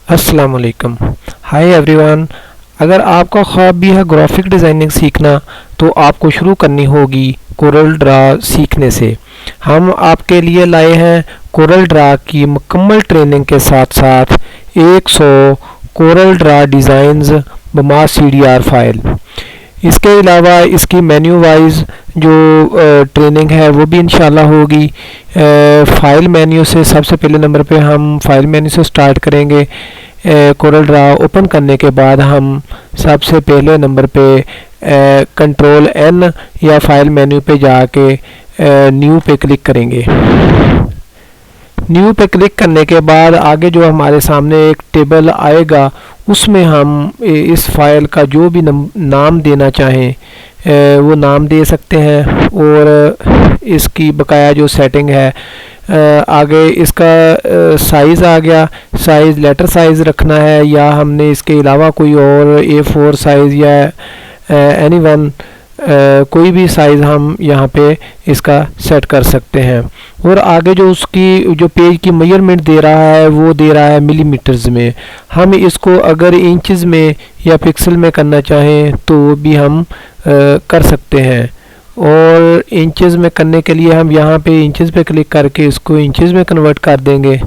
अस्सलाम वालेकुम। Hi everyone. अगर आपका ख्वाब भी है ग्राफिक डिज़ाइनिंग सीखना तो आपको शुरू करनी होगी कोरल ड्रा सीखने से। हम आपके लिए लाए हैं कोरल ड्रा की मुकम्मल ट्रेनिंग के साथ साथ 100 कोरल ड्रा डिज़ाइंस बमा CDR फाइल। इसके अलावा इसकी मेन्यू वाइज जो ट्रेनिंग है वो भी इंशाल्लाह होगी। फाइल मेन्यू से सबसे पहले नंबर पे हम फाइल मेन्यू से स्टार्ट करेंगे। कोरल ड्रा ओपन करने के बाद हम सबसे पहले नंबर पे कंट्रोल N या फाइल मेन्यू पे जाके न्यू पे क्लिक करेंगे। न्यू पे क्लिक करने के बाद आगे जो हमारे सामने एक टेबल आएगा उसमें हम इस फाइल का जो भी नाम देना चाहें वो नाम दे सकते हैं और इसकी बकाया जो सेटिंग है आगे इसका साइज़ आ गया। साइज़ लेटर साइज़ रखना है या हमने इसके अलावा कोई और A4 साइज़ या एनी वन कोई भी साइज़ हम यहाँ पे इसका सेट कर सकते हैं। और आगे जो उसकी जो पेज की मेजरमेंट दे रहा है वो दे रहा है मिलीमीटर्स में। हम इसको अगर इंचज़ में या पिक्सल में करना चाहें तो वो भी हम कर सकते हैं। और इंचज़ में करने के लिए हम यहाँ पे इंचज़ पे क्लिक करके इसको इंचज़ में कन्वर्ट कर देंगे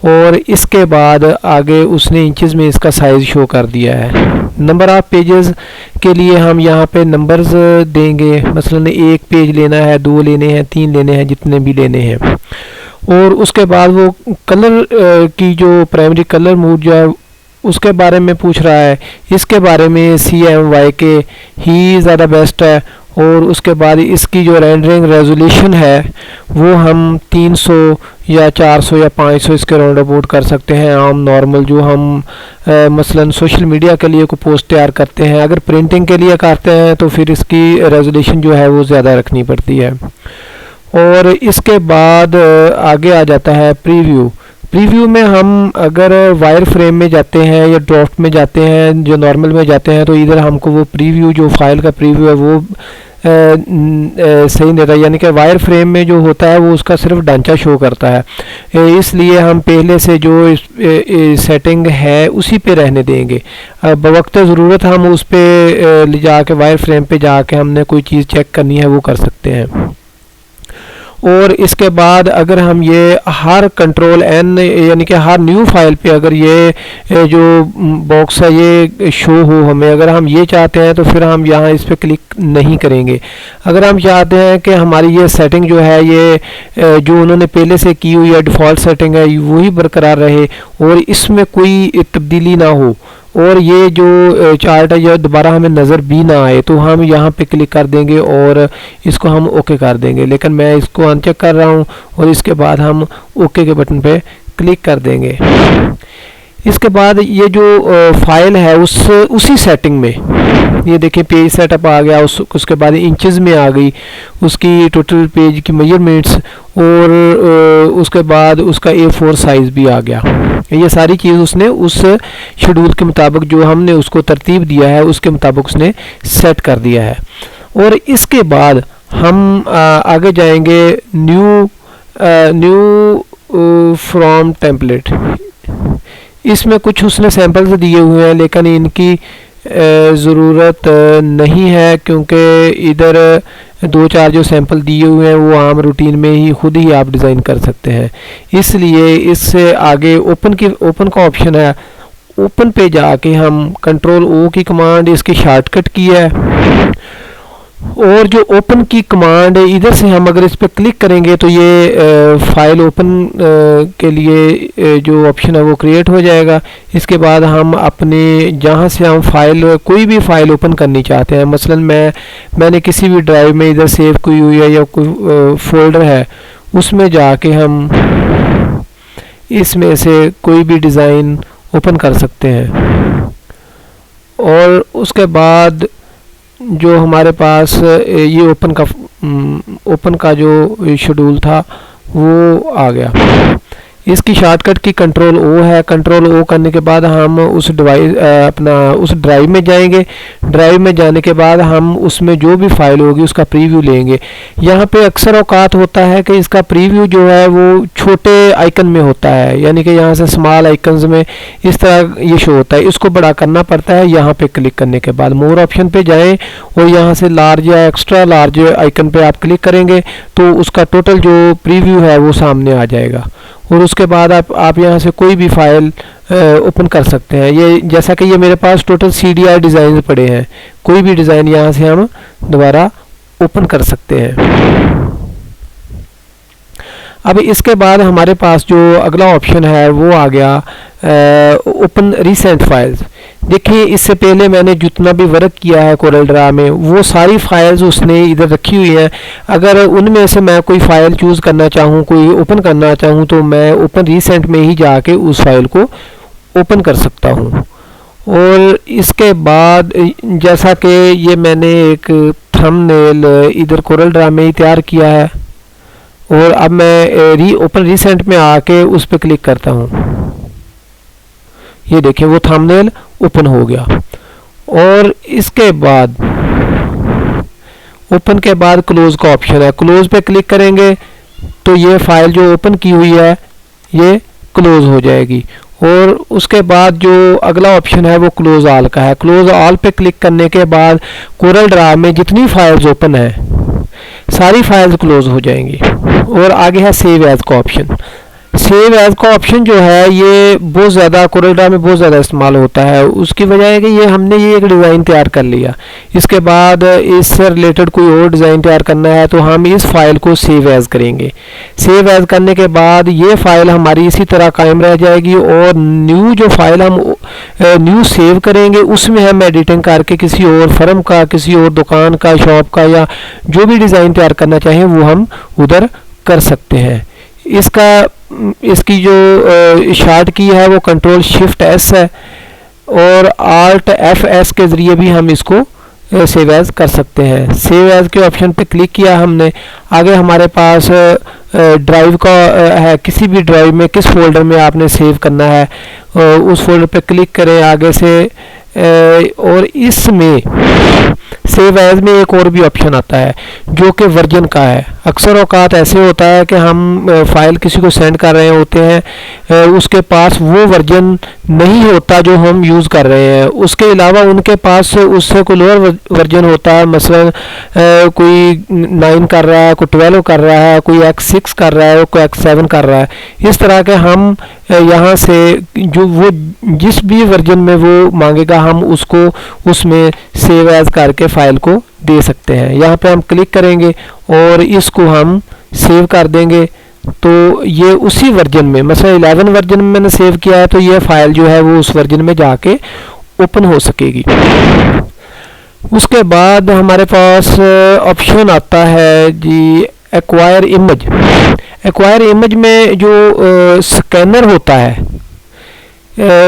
और इसके बाद आगे उसने इंचज़ में इसका साइज़ शो कर दिया है। नंबर ऑफ़ पेजेस के लिए हम यहाँ पे नंबर्स देंगे, मसलन 1 पेज लेना है, 2 लेने हैं, 3 लेने हैं, जितने भी लेने हैं। और उसके बाद वो कलर की जो प्राइमरी कलर मोड जो है उसके बारे में पूछ रहा है। इसके बारे में CMYK ही ज़्यादा बेस्ट है। और उसके बाद इसकी जो रेंडरिंग रेजोल्यूशन है वो हम 300 या 400 या 500 इसके राउंड अबाउट कर सकते हैं। आम नॉर्मल जो हम मसलन सोशल मीडिया के लिए कोई पोस्ट तैयार करते हैं, अगर प्रिंटिंग के लिए करते हैं तो फिर इसकी रेजोल्यूशन जो है वो ज़्यादा रखनी पड़ती है। और इसके बाद आगे आ जाता है प्रीव्यू। प्रीव्यू में हम अगर वायर फ्रेम में जाते हैं या ड्राफ्ट में जाते हैं, जो नॉर्मल में जाते हैं, तो इधर हमको वो प्रीव्यू जो फाइल का प्रीव्यू है वो सही नहीं रहता, यानी कि वायर फ्रेम में जो होता है वो उसका सिर्फ ढांचा शो करता है। इसलिए हम पहले से जो सेटिंग है उसी पे रहने देंगे। बवक्त ज़रूरत हम उस पे ले जाके वायर फ्रेम पे जाके हमने कोई चीज़ चेक करनी है वो कर सकते हैं। और इसके बाद अगर हम ये हर कंट्रोल N यानी कि हर न्यू फाइल पे अगर ये जो बॉक्स है ये शो हो हमें, अगर हम ये चाहते हैं तो फिर हम यहाँ इस पर क्लिक नहीं करेंगे। अगर हम चाहते हैं कि हमारी ये सेटिंग जो है ये जो उन्होंने पहले से की हुई है डिफ़ॉल्ट सेटिंग है वही बरकरार रहे और इसमें कोई तब्दीली ना हो और ये जो चार्ट है ये दोबारा हमें नज़र भी ना आए, तो हम यहाँ पे क्लिक कर देंगे और इसको हम ओके कर देंगे। लेकिन मैं इसको अनचेक कर रहा हूँ और इसके बाद हम ओके के बटन पे क्लिक कर देंगे। इसके बाद ये जो फाइल है उसी सेटिंग में ये देखिए पेज सेटअप आ गया। उसके बाद इंचज़ में आ गई उसकी टोटल पेज की मेजरमेंट्स और उसके बाद उसका A4 साइज़ भी आ गया। ये सारी चीज़ उसने उस शेड्यूल के मुताबिक जो हमने उसको तरतीब दिया है उसके मुताबिक उसने सेट कर दिया है। और इसके बाद हम आगे जाएंगे न्यू फ्रॉम टेम्पलेट। इसमें कुछ उसने सैंपल्स दिए हुए हैं लेकिन इनकी ज़रूरत नहीं है क्योंकि इधर 2-4 जो सैंपल दिए हुए हैं वो आम रूटीन में ही खुद ही आप डिज़ाइन कर सकते हैं। इसलिए इससे आगे ओपन का ऑप्शन है, ओपन पे जाके हम कंट्रोल O की कमांड इसकी शॉर्टकट की है। और जो ओपन की कमांड है इधर से हम अगर इस पर क्लिक करेंगे तो ये फाइल ओपन के लिए जो ऑप्शन है वो क्रिएट हो जाएगा। इसके बाद हम अपने जहाँ से हम कोई भी फाइल ओपन करनी चाहते हैं, मसलन मैंने किसी भी ड्राइव में इधर सेव की हुई है या कोई फोल्डर है उसमें जाके हम इसमें से कोई भी डिज़ाइन ओपन कर सकते हैं। और उसके बाद जो हमारे पास ये ओपन का जो शेड्यूल था वो आ गया। इसकी शॉर्टकट की कंट्रोल ओ है। कंट्रोल ओ करने के बाद हम उस डिवाइस उस ड्राइव में जाएंगे। ड्राइव में जाने के बाद हम उसमें जो भी फाइल होगी उसका प्रीव्यू लेंगे। यहाँ पे अक्सर औकात होता है कि इसका प्रीव्यू जो है वो छोटे आइकन में होता है, यानी कि यहाँ से स्मॉल आइकन्स में इस तरह ये शो होता है। इसको बड़ा करना पड़ता है। यहाँ पे क्लिक करने के बाद मोर ऑप्शन पे जाएं और यहाँ से लार्ज या एक्स्ट्रा लार्ज आइकन पे आप क्लिक करेंगे तो उसका टोटल जो प्रीव्यू है वो सामने आ जाएगा। और उसके बाद आप यहाँ से कोई भी फाइल ओपन कर सकते हैं। ये जैसा कि ये मेरे पास टोटल CDR डिज़ाइन पड़े हैं, कोई भी डिज़ाइन यहाँ से हम दोबारा ओपन कर सकते हैं। अब इसके बाद हमारे पास जो अगला ऑप्शन है वो आ गया ओपन रीसेंट फाइल्स। देखिए इससे पहले मैंने जितना भी वर्क किया है कोरल ड्रा में वो सारी फाइल्स उसने इधर रखी हुई हैं। अगर उनमें से मैं कोई फ़ाइल चूज़ करना चाहूँ, कोई ओपन करना चाहूँ, तो मैं ओपन रीसेंट में ही जाके उस फाइल को ओपन कर सकता हूँ। और इसके बाद जैसा कि ये मैंने एक थंबनेल इधर कोरल ड्रा में ही तैयार किया है और अब मैं ओपन रीसेंट में आके उस पर क्लिक करता हूँ। ये देखिए वो थंबनेल ओपन हो गया। और इसके बाद ओपन के बाद क्लोज का ऑप्शन है। क्लोज पे क्लिक करेंगे तो ये फाइल जो ओपन की हुई है ये क्लोज हो जाएगी। और उसके बाद जो अगला ऑप्शन है वो क्लोज ऑल का है। क्लोज ऑल पे क्लिक करने के बाद कोरल ड्रा में जितनी फाइल्स ओपन है सारी फाइल्स क्लोज हो जाएंगी। और आगे है सेव एज का ऑप्शन। सेव एज का ऑप्शन जो है ये बहुत ज़्यादा कोरल ड्रा में बहुत ज़्यादा इस्तेमाल होता है। उसकी वजह है कि हमने ये एक डिज़ाइन तैयार कर लिया, इसके बाद इससे रिलेटेड कोई और डिज़ाइन तैयार करना है तो हम इस फाइल को सेव एज करेंगे। सेव एज करने के बाद ये फाइल हमारी इसी तरह कायम रह जाएगी। और न्यू जो फाइल हम न्यू सेव करेंगे उसमें हम एडिटिंग करके किसी और फर्म का, किसी और दुकान का, शॉप का या जो भी डिज़ाइन तैयार करना चाहें वो हम उधर कर सकते हैं। इसकी जो शॉर्ट की है वो कंट्रोल शिफ्ट S है और Alt F के ज़रिए भी हम इसको सेव एज कर सकते हैं। सेव एज के ऑप्शन पे क्लिक किया हमने। आगे हमारे पास ड्राइव का है, किसी भी ड्राइव में किस फोल्डर में आपने सेव करना है उस फोल्डर पे क्लिक करें आगे से। और इसमें सेव एज में एक और भी ऑप्शन आता है जो कि वर्जन का है। अक्सर औकात ऐसे होता है कि हम फाइल किसी को सेंड कर रहे होते हैं, उसके पास वो वर्जन नहीं होता जो हम यूज़ कर रहे हैं। उसके अलावा उनके पास उससे कोई लोअर वर्जन होता है, मसलन कोई 9 कर रहा है, कोई 12 कर रहा है, कोई X6 कर रहा है, कोई X7 कर रहा है। इस तरह के हम यहाँ से जो वो जिस भी वर्जन में वो मांगेगा हम उसको उसमें सेव एज करके फाइल को दे सकते हैं। यहाँ पे हम क्लिक करेंगे और इसको हम सेव कर देंगे तो ये उसी वर्जन में, मतलब 11 वर्जन में मैंने सेव किया है तो ये फाइल जो है वो उस वर्जन में जाके ओपन हो सकेगी। उसके बाद हमारे पास ऑप्शन आता है जी एक्वायर इमेज। एक्वायर इमेज में जो स्कैनर होता है,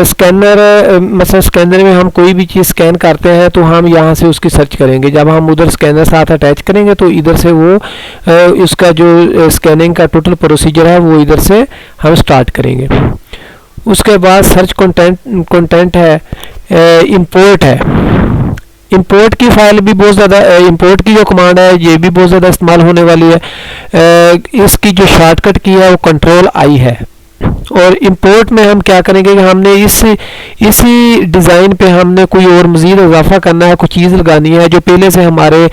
स्कैनर मतलब स्कैनर में हम कोई भी चीज़ स्कैन करते हैं तो हम यहाँ से उसकी सर्च करेंगे। जब हम उधर स्कैनर साथ अटैच करेंगे तो इधर से वो इसका जो स्कैनिंग का टोटल प्रोसीजर है वो इधर से हम स्टार्ट करेंगे। उसके बाद सर्च कंटेंट है, इंपोर्ट है। इंपोर्ट की फाइल भी बहुत ज़्यादा, इंपोर्ट की जो कमांड है ये भी बहुत ज़्यादा इस्तेमाल होने वाली है। इसकी जो शॉर्टकट की है वो कंट्रोल I है। और इंपोर्ट में हम क्या करेंगे कि हमने इसी डिज़ाइन पे हमने कोई और मज़ीद इजाफा करना है, कोई चीज़ लगानी है जो पहले से हमारे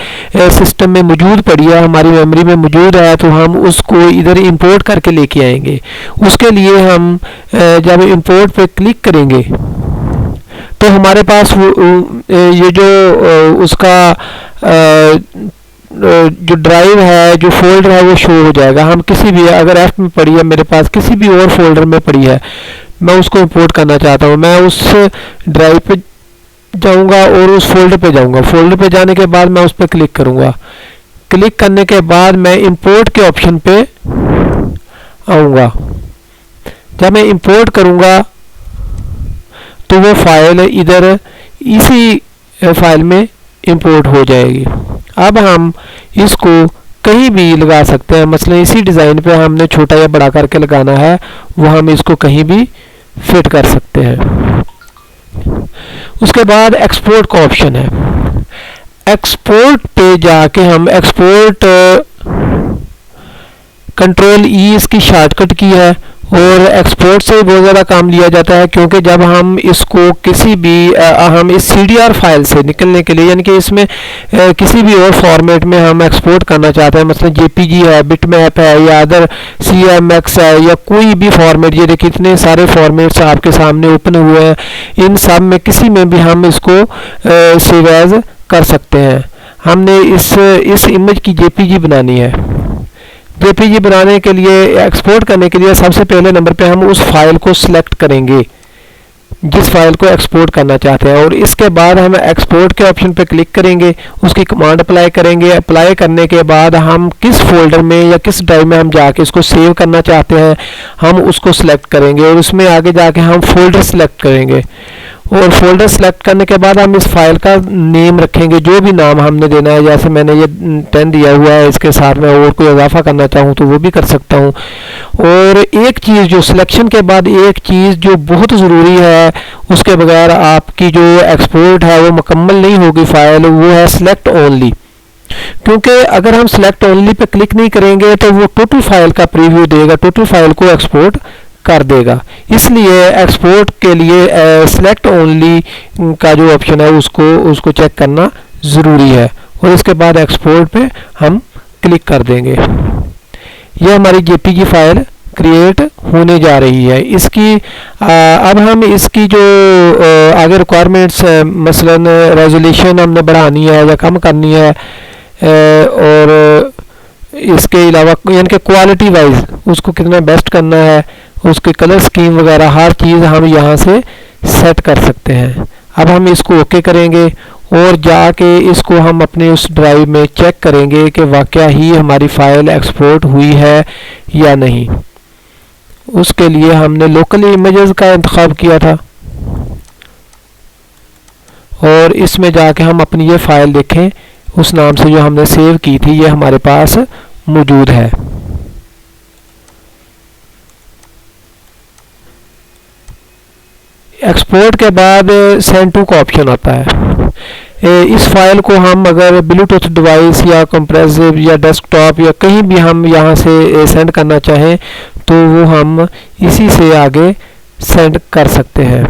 सिस्टम में मौजूद पड़ी है, हमारी मेमोरी में मौजूद है, तो हम उसको इधर इंपोर्ट करके लेके आएंगे। उसके लिए हम जब इंपोर्ट पे क्लिक करेंगे तो हमारे पास ये जो उसका जो ड्राइव है, जो फोल्डर है वो शो हो जाएगा। हम किसी भी, अगर F में पड़ी है मेरे पास, किसी भी और फोल्डर में पड़ी है, मैं उसको इंपोर्ट करना चाहता हूँ, मैं उस ड्राइव पे जाऊँगा और उस फोल्डर पे जाऊँगा। फोल्डर पे जाने के बाद मैं उस पर क्लिक करूँगा। क्लिक करने के बाद मैं इंपोर्ट के ऑप्शन पे आऊँगा। जब मैं इंपोर्ट करूँगा तो वो फाइल इधर इसी फाइल में इंपोर्ट हो जाएगी। अब हम इसको कहीं भी लगा सकते हैं। मसलन इसी डिज़ाइन पे हमने छोटा या बड़ा करके लगाना है, वो हम इसको कहीं भी फिट कर सकते हैं। उसके बाद एक्सपोर्ट का ऑप्शन है। एक्सपोर्ट पे जाके हम एक्सपोर्ट कंट्रोल ई इसकी शॉर्टकट की है, और एक्सपोर्ट से बहुत ज़्यादा काम लिया जाता है, क्योंकि जब हम इसको किसी भी हम इस CDR फाइल से निकलने के लिए, यानी कि इसमें किसी भी और फॉर्मेट में हम एक्सपोर्ट करना चाहते हैं, मतलब JPG है, बिटमैप है, या अदर CMX है, या कोई भी फॉर्मेट, ये देखिए इतने सारे फॉर्मेट्स आपके सामने ओपन हुए हैं, इन सब में किसी में भी हम इसको सेव एज कर सकते हैं। हमने इस इमेज की JPG बनानी है। JPG बनाने के लिए, एक्सपोर्ट करने के लिए सबसे पहले नंबर पे हम उस फाइल को सिलेक्ट करेंगे जिस फाइल को एक्सपोर्ट करना चाहते हैं, और इसके बाद हम एक्सपोर्ट के ऑप्शन पे क्लिक करेंगे, उसकी कमांड अप्लाई करेंगे। अप्लाई करने के बाद हम किस फोल्डर में या किस ड्राइव में हम जाके इसको सेव करना चाहते हैं, हम उसको सिलेक्ट करेंगे, और उसमें आगे जाके हम फोल्डर सिलेक्ट करेंगे, और फोल्डर सेलेक्ट करने के बाद हम इस फाइल का नेम रखेंगे, जो भी नाम हमने देना है। जैसे मैंने ये 10 दिया हुआ है, इसके साथ में और कोई इजाफा करना चाहूँ तो वो भी कर सकता हूँ। और एक चीज़ जो सिलेक्शन के बाद एक चीज़ जो बहुत ज़रूरी है, उसके बगैर आपकी जो एक्सपोर्ट है वो मुकम्मल नहीं होगी फाइल, वो है सिलेक्ट ओनली। क्योंकि अगर हम सिलेक्ट ओनली पे क्लिक नहीं करेंगे तो वो टोटल फाइल का प्रीव्यू देगा, टोटल फाइल को एक्सपोर्ट कर देगा। इसलिए एक्सपोर्ट के लिए सिलेक्ट ओनली का जो ऑप्शन है उसको चेक करना ज़रूरी है, और इसके बाद एक्सपोर्ट पे हम क्लिक कर देंगे। ये हमारी JPG फाइल क्रिएट होने जा रही है। इसकी अब हम इसकी जो आगे रिक्वायरमेंट्स मसलन रेजोल्यूशन हमने बढ़ानी है या कम करनी है, और इसके अलावा यानी कि क्वालिटी वाइज उसको कितना बेस्ट करना है, उसके कलर स्कीम वगैरह हर चीज़ हम यहाँ से सेट कर सकते हैं। अब हम इसको ओके करेंगे, और जाके इसको हम अपने उस ड्राइव में चेक करेंगे कि वाकया ही हमारी फ़ाइल एक्सपोर्ट हुई है या नहीं। उसके लिए हमने लोकल इमेजेस का इंतखाब किया था, और इसमें जाके हम अपनी ये फ़ाइल देखें, उस नाम से जो हमने सेव की थी ये हमारे पास मौजूद है। एक्सपोर्ट के बाद सेंड टू का ऑप्शन आता है। इस फाइल को हम अगर ब्लूटूथ डिवाइस या कंप्रेसिव या डेस्कटॉप या कहीं भी हम यहाँ से सेंड करना चाहें तो वो हम इसी से आगे सेंड कर सकते हैं।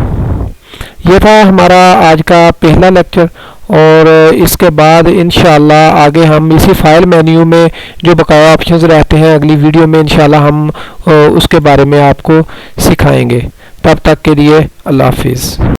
यह था हमारा आज का पहला लेक्चर, और इसके बाद इंशाल्लाह आगे हम इसी फाइल मेन्यू में जो बकाया ऑप्शंस रहते हैं अगली वीडियो में इंशाल्लाह हम उसके बारे में आपको सिखाएंगे। तब तक के लिए अल्लाह हाफिज़।